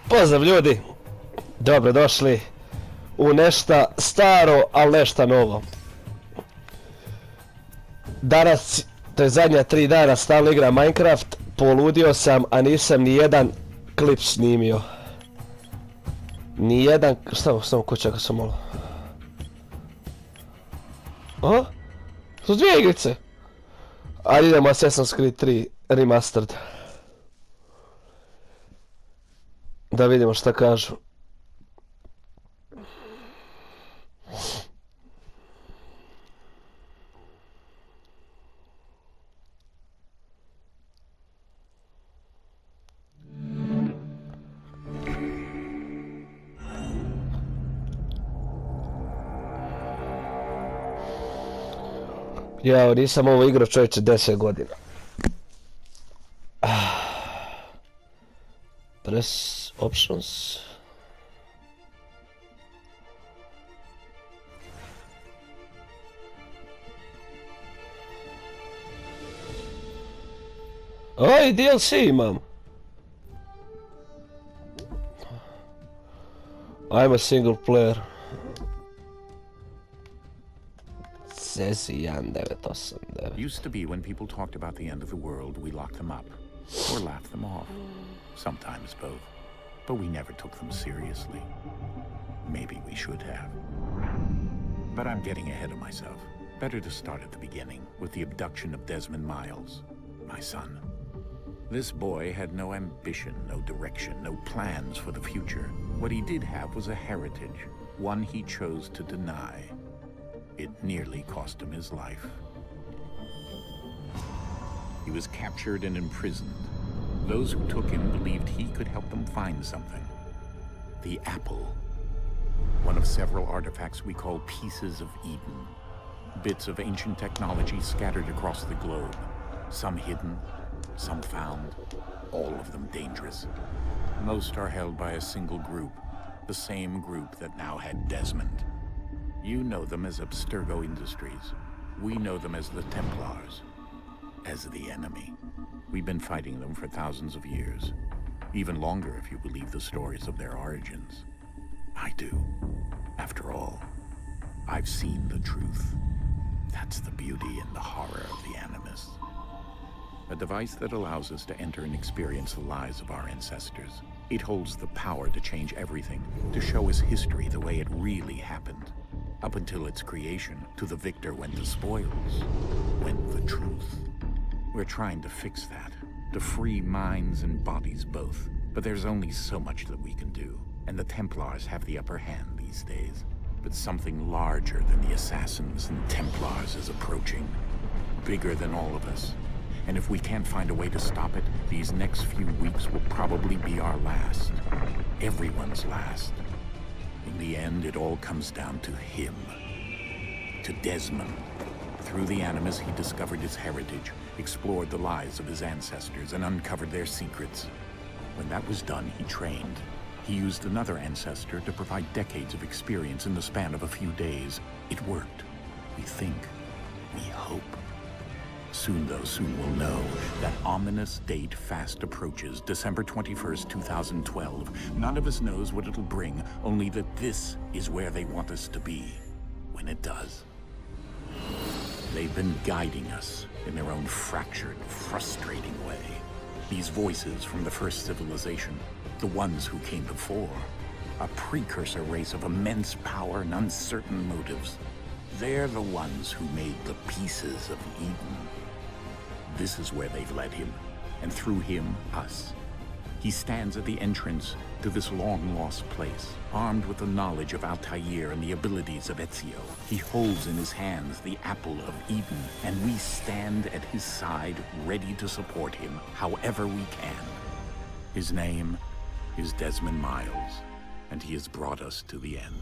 Pozdrav ljudi, dobrodošli u nešto staro, ali nešto novo. Danas, to je zadnja 3 dana, stalno igram Minecraft, poludio sam, a nisam ni jedan klip snimio. Nijedan, samo kućaka sam malo. Aha, su 2 igrice. Ajde idemo Assassin's Creed 3 Remastered. Da vidimo šta kažu. Jao, nisam ovo igrao čovječe 10 godina. Press options. Oj, DLC imam. I'm a single player. Sesi 1989. Used to be when people talked about the end of the world, we locked them up. Or laughed them off. Sometimes both. But we never took them seriously. Maybe we should have. But I'm getting ahead of myself. Better to start at the beginning, with the abduction of Desmond Miles, my son. This boy had no ambition, no direction, no plans for the future. What he did have was a heritage, one he chose to deny. It nearly cost him his life. He was captured and imprisoned. Those who took him believed he could help them find something. The apple. One of several artifacts we call pieces of Eden. Bits of ancient technology scattered across the globe. Some hidden, some found, all of them dangerous. Most are held by a single group, the same group that now had Desmond. You know them as Abstergo Industries. We know them as the Templars, as the enemy. We've been fighting them for thousands of years, even longer if you believe the stories of their origins. I do. After all, I've seen the truth. That's the beauty and the horror of the Animus. A device that allows us to enter and experience the lives of our ancestors. It holds the power to change everything, to show us history the way it really happened. Up until its creation, to the victor went the spoils, went the truth. We're trying to fix that, to free minds and bodies both. But there's only so much that we can do, and the Templars have the upper hand these days. But something larger than the Assassins and Templars is approaching, bigger than all of us. And if we can't find a way to stop it, these next few weeks will probably be our last. Everyone's last. In the end, it all comes down to him. To Desmond. Through the Animus, he discovered his heritage, explored the lives of his ancestors, and uncovered their secrets. When that was done, he trained. He used another ancestor to provide decades of experience in the span of a few days. It worked. We think. We hope. Soon, though, soon we'll know. That ominous date fast approaches, December 21st, 2012. None of us knows what it'll bring, only that this is where they want us to be, when it does. They've been guiding us in their own fractured, frustrating way. These voices from the first civilization, the ones who came before, a precursor race of immense power and uncertain motives. They're the ones who made the pieces of Eden. This is where they've led him, and through him, us. He stands at the entrance to this long-lost place, armed with the knowledge of Altair and the abilities of Ezio. He holds in his hands the apple of Eden, and we stand at his side, ready to support him however we can. His name is Desmond Miles, and he has brought us to the end.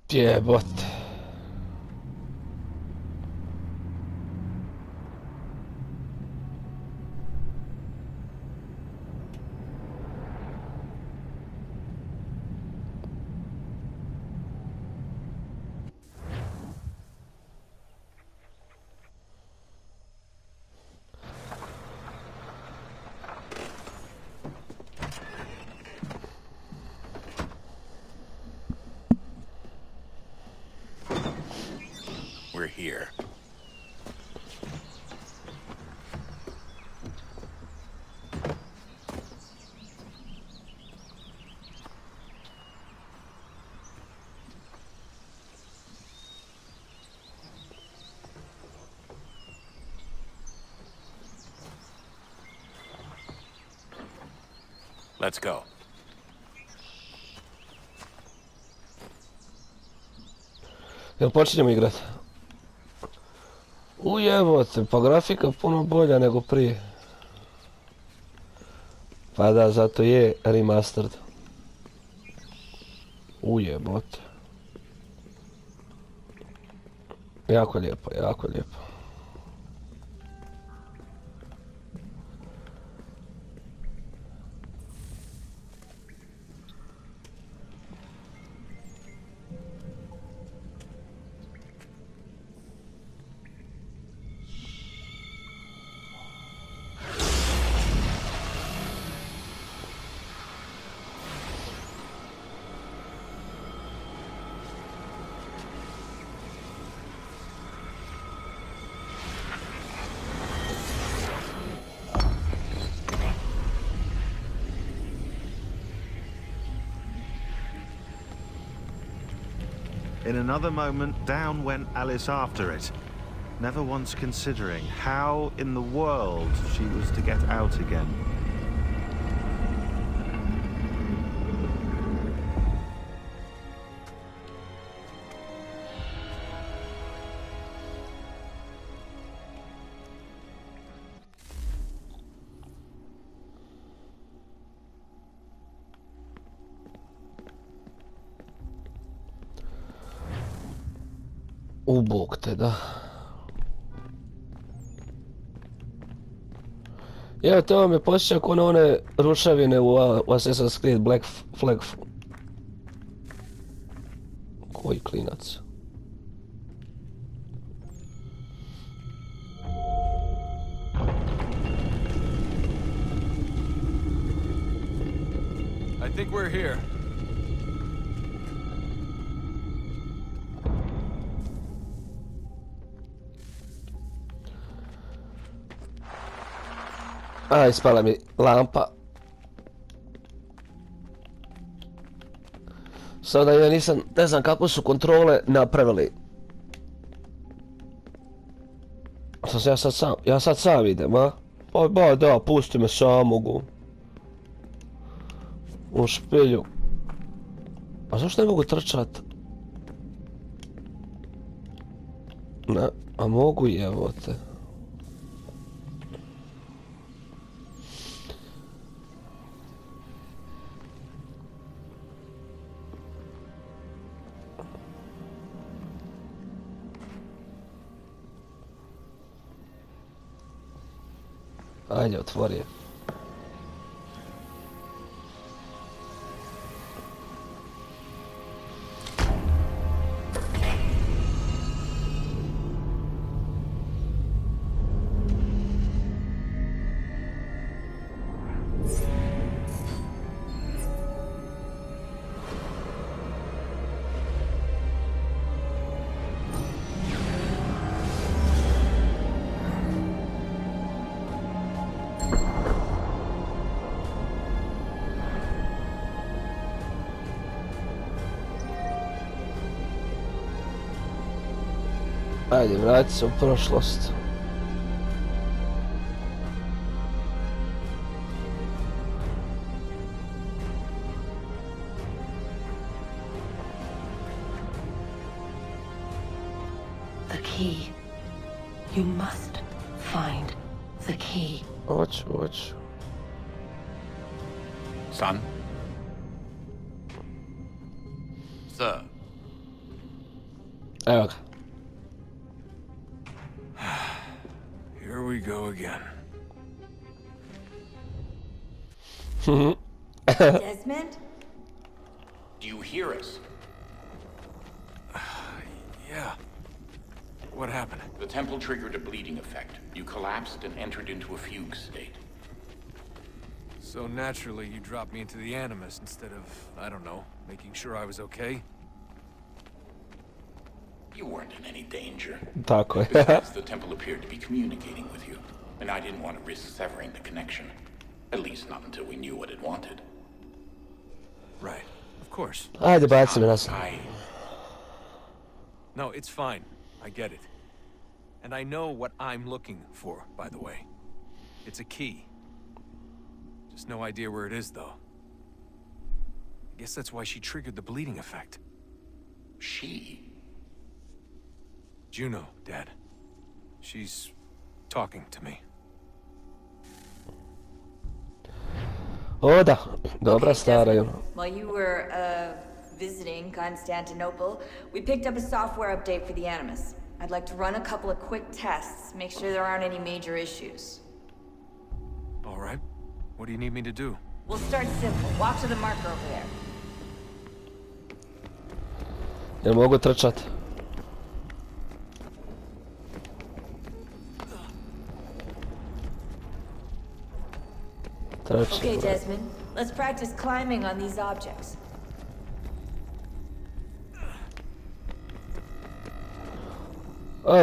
Yeah, but... Let's go. Jel počinjemo igrat? Ujebote, pa grafika puno bolja nego prije. Pa da, zato je Remastered. Ujebote. Jako lijepo, jako lijepo. In another moment, down went Alice after it, never once considering how in the world she was to get out again. Bog te, da. Evo, to me posjeća ko na one ruševine u Assassin's Creed Black Flag. Koji klinac? I think we're here. A, ispala mi lampa. Sada ja nisam, ne znam kako su kontrole napravili. Ja sad sam idem, a? Pa ba da, pusti me samogu. U špilju. A zašto ne mogu trčat? Ne, a mogu jevote. Ajde, otvori je. Ajde, vrati se u prošlost. The key. You must find the key. Hoću. Son? Sir. Evo ga. Here we go again. Desmond? Do you hear us? Yeah. What happened? The temple triggered a bleeding effect. You collapsed and entered into a fugue state. So naturally, you dropped me into the Animus instead of, I don't know, making sure I was okay? You weren't in any danger. Tako je. Besides, the temple appeared to be communicating with you, and I didn't want to risk severing the connection. At least not until we knew what it wanted. Right. Of course. Ajde, baci me nas. No, it's fine. I get it. And I know what I'm looking for, by the way. It's a key. Just no idea where it is, though. Guess that's why she triggered the bleeding effect. She? Juno, Dad. She's talking to me. O da, dobra Okay, stara. Desmond, while you were, visiting Constantinople, we picked up a software update for the Animus. I'd like to run a couple of quick tests, make sure there aren't any major issues. All right. What do you need me to do? We'll start simple. Walk to the marker over there. Jel mogu trčat? Trči. Okay, Desmond, let's practice climbing on these objects.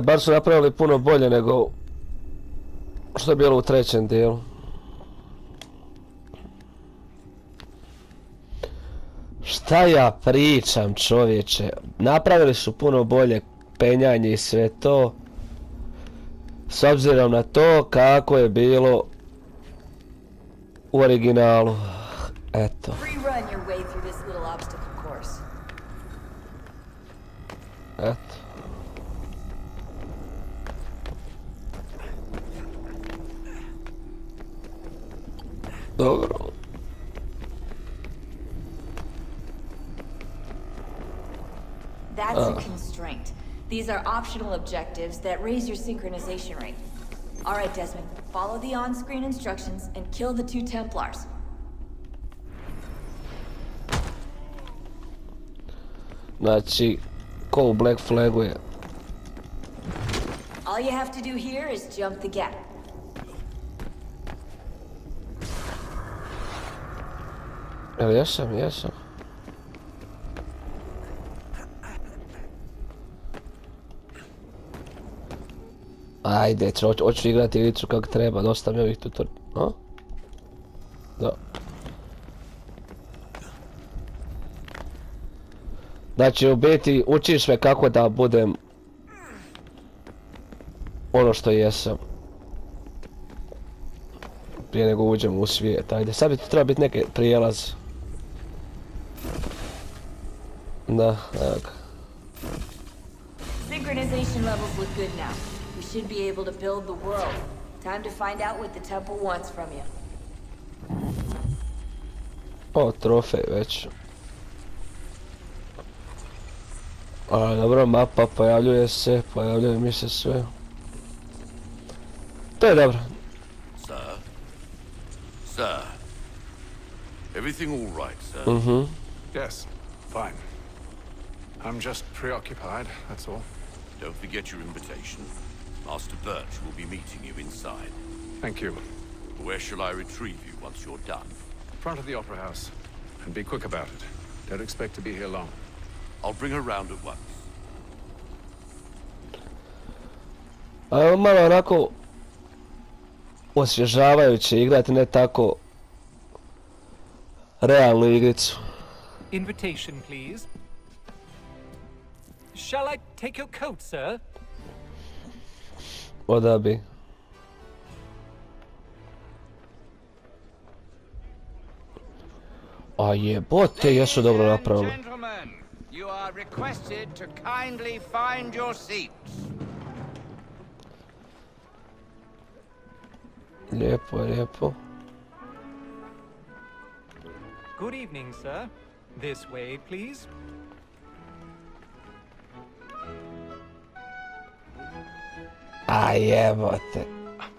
Bar su napravili puno bolje nego što je bilo u trećem dijelu. Šta ja pričam, čovječe? Napravili su puno bolje penjanje i sve to. S obzirom na to kako je bilo u originalu. Eto. Free run your way through this little obstacle course. Eto. Dobro. That's a constraint. These are optional objectives that raise your synchronization rate. All right, Desmond, follow the on-screen instructions and kill the 2 Templars. Znači, ko u Black Flagu je. All you have to do here is jump the gap. Jel jesam, jesam. Ajde, hoću igrati igricu kako treba, dosta mi ovih tutoriala. Da. Znači, u biti učiš me kako da budem ono što jesam. Prije nego uđem u svijet, ajde, sad bi tu treba biti neki prijelaz. Da, evo ga. Synchronization levels look good now. We should be able to build the world. Time to find out what the temple wants from you. O, trofej već. A, dobro, mapa, pojavljuje mi se sve. To je dobro. Sir. Everything all right, sir? Yes, fine. I'm just preoccupied, that's all. Don't forget your invitation. Master Birch will be meeting you inside. Thank you. Where shall I retrieve you once you're done? Front of the Opera House. And be quick about it. Don't expect to be here long. I'll bring her round at once. A evo malo onako osvježavajuće igrati, ne tako realnu igricu. Invitation, please. Shall I take your coat, sir? Oda bi. A jebote, jesu dobro napravili. Gentlemen, you are requested to kindly find your seats. Lijepo, lijepo. Good evening, sir. This way, please. A jebote.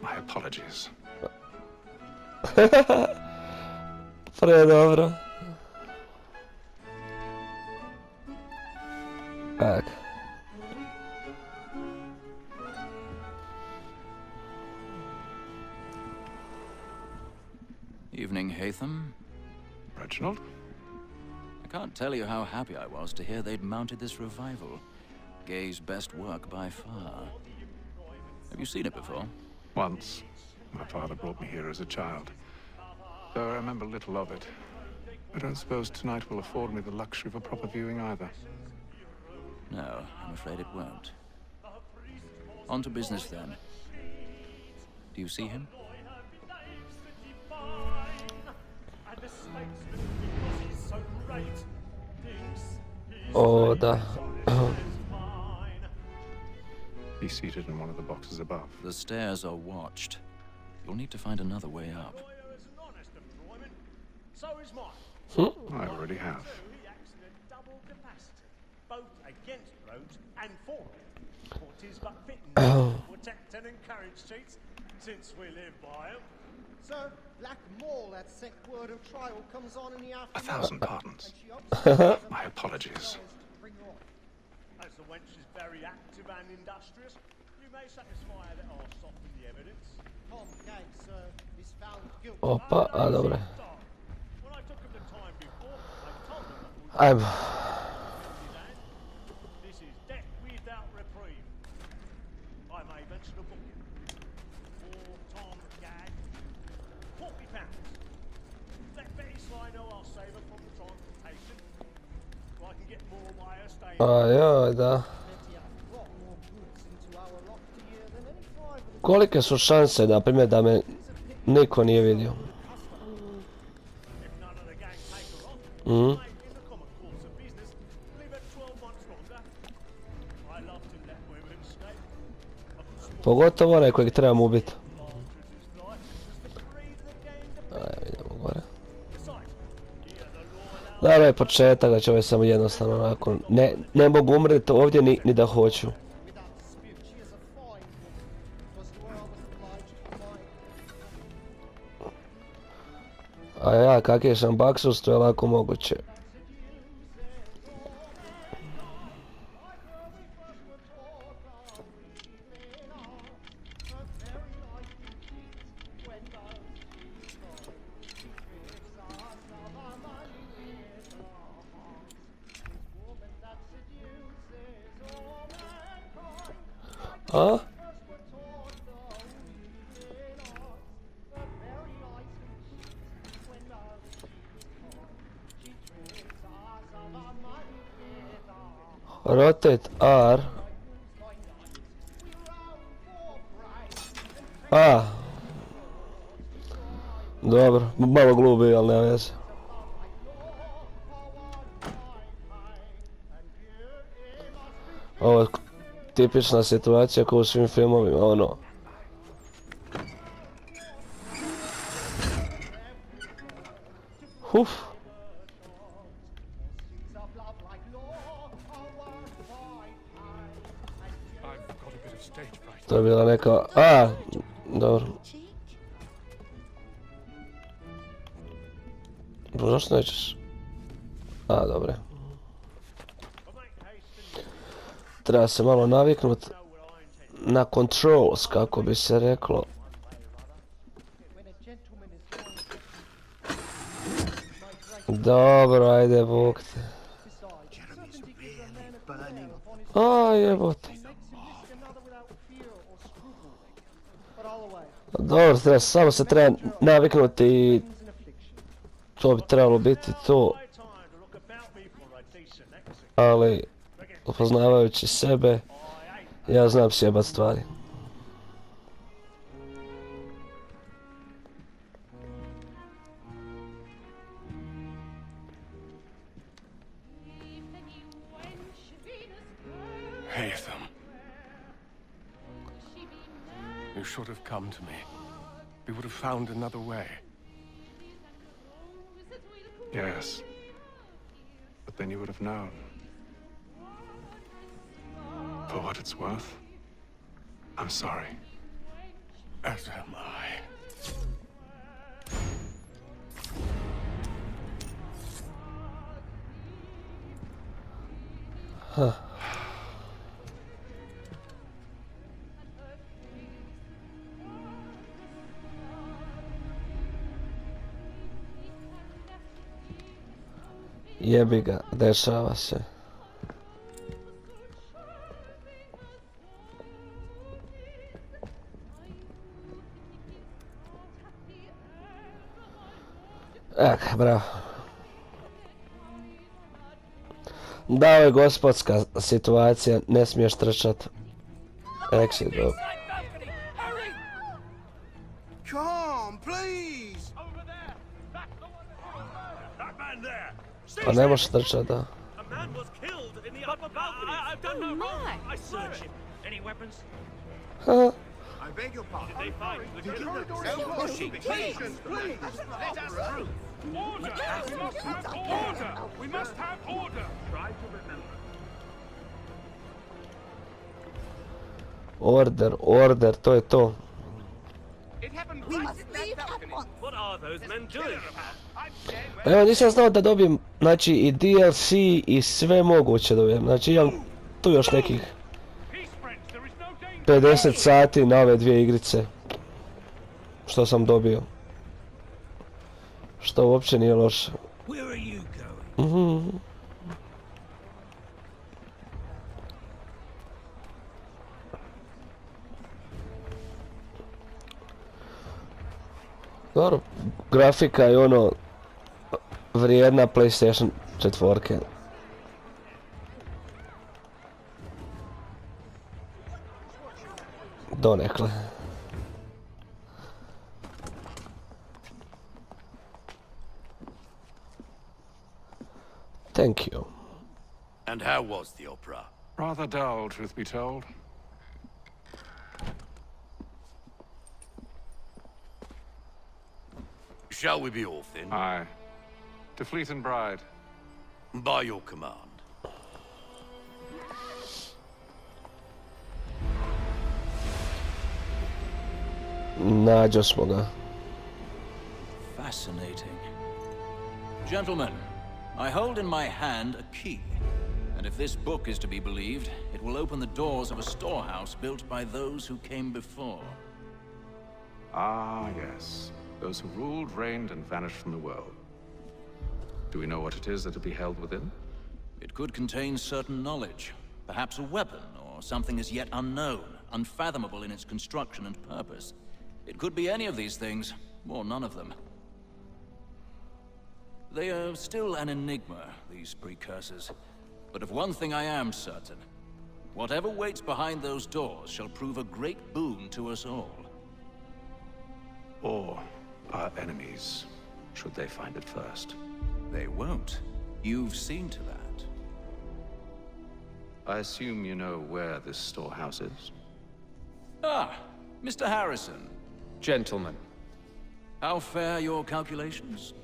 My apologies. Pre dobro. Tak. Evening, Hatham. Reginald? I can't tell you how happy I was to hear they'd mounted this revival. Gay's best work by far. Have you seen it before? Once. My father brought me here as a child. Though I remember little of it. I don't suppose tonight will afford me the luxury of a proper viewing either. No, I'm afraid it won't. On to business then. Do you see him? O, da. He's seated in one of the boxes above. The stairs are watched. You'll need to find another way up. I already have. Since we live by him. So, Black Mall, that sick word of trial comes on in the afternoon. 1,000 pardons. My apologies. As the wench is very active and industrious, you may satisfy her that I'll soften the evidence. Tom Gates, sir, is found guilty. Opa, a dobre. When I took him the time before, I told him that Ajmo. this is death without reprieve. I may mention a booking. For Tom Gag, £40. Let Betty Sly know I'll save her from the transportation. So I can get more by her staying. Ajoj, da. Kolike su šanse, na primjer, da me niko nije vidio? Pogotovo onaj kojeg trebam ubiti. Ajde, idemo gore. Dobro je početak, da će ovo samo jednostavno onako. Ne mogu umreti ovdje ni da hoću. A ja, kakve sam baksus, to je lako moguće. A? Rotate R. A. Dobro, malo glubi, ali nema veze. Ovo je tipična situacija kao u svim filmovima, ono. Uf. To je bila neka... A, dobro. Zašto nećeš? A, dobro. Treba se malo naviknut na controls, kako bi se reklo. Dobro, ajde, bok te. A, jebote. Dobro, samo se treba naviknuti i to bi trebalo biti to. Ali, upoznavajući sebe, ja znam sjebat stvari. Haytham. You should have come to me. We would have found another way. Yes. But then you would have known. For what it's worth, I'm sorry. As am I. Huh. Jebi ga, dešava se. Bravo. Da, ovo je gospodska situacija, ne smiješ trčat. Exit, dobro. Come, please! That man there. Pa ne možeš trčati, da. A man was killed in the upper balcony. I've done no wrong. I search him. Any weapons? Ha. I beg your pardon. Did they find the killer? No pushing, please. Let us through. Order! We must have order! We must have order! Try to remember. Order, to je to. It happened right at that balcony. What are those men doing? Evo, nisam znao da dobijem, znači, i DLC i sve moguće dobijem. Znači, imam tu još nekih 50 sati na ove dvije igrice. Što sam dobio. Što uopće nije loše. Where are you going? Dobro, grafika je ono vrijedna PlayStation 4. Donekle. Thank you. And how was the opera? Rather dull, truth be told. Shall we be off then? Aye. To Fleet and Bride. By your command. Nađo smo ga. Fascinating. Gentlemen, I hold in my hand a key. And if this book is to be believed, it will open the doors of a storehouse built by those who came before. Ah, yes. Those who ruled, reigned, and vanished from the world. Do we know what it is that will be held within? It could contain certain knowledge. Perhaps a weapon, or something as yet unknown, unfathomable in its construction and purpose. It could be any of these things, or none of them. They are still an enigma, these precursors. But of one thing I am certain. Whatever waits behind those doors shall prove a great boon to us all. Or our enemies, should they find it first. They won't. You've seen to that. I assume you know where this storehouse is? Ah, Mr. Harrison. Gentlemen, How fare your calculations?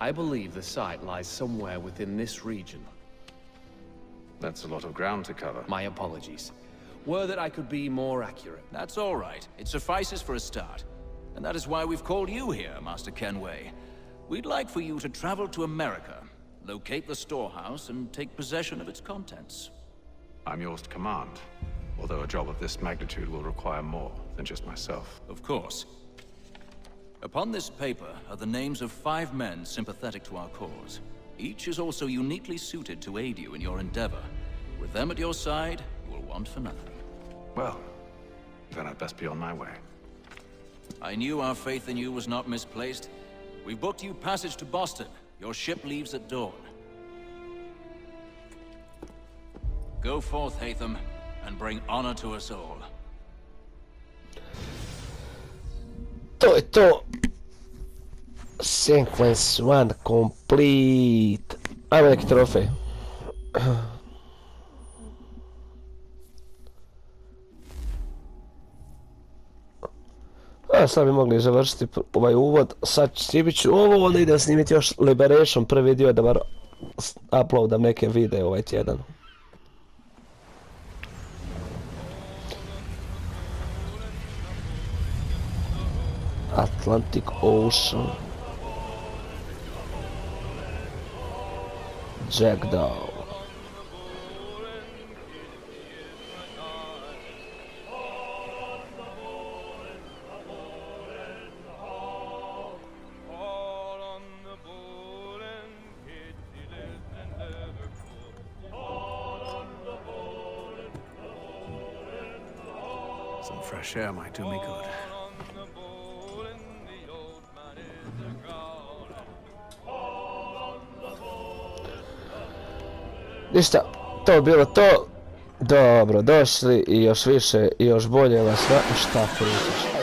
I believe the site lies somewhere within this region. That's a lot of ground to cover. My apologies. Were that I could be more accurate. That's all right. It suffices for a start. And that is why we've called you here, Master Kenway. We'd like for you to travel to America, locate the storehouse, and take possession of its contents. I'm yours to command, although a job of this magnitude will require more than just myself. Of course. Upon this paper are the names of 5 men sympathetic to our cause. Each is also uniquely suited to aid you in your endeavor. With them at your side, you will want for nothing. Well, then I'd best be on my way. I knew our faith in you was not misplaced. We've booked you passage to Boston. Your ship leaves at dawn. Go forth, Hatham, and bring honor to us all. To je to. Sequence 1 complete. Ajmo neki trofej. A sad bi mogli završiti ovaj uvod. Sad snimit ću ovo, onda idem snimiti još Liberation prvi dio da bar uploadam neke videe ovaj tjedan. Atlantic Ocean. Jackdaw. Some fresh air might do me good. Ništa, to je bilo to. Dobro, došli i još više i još bolje vas šta pričaš.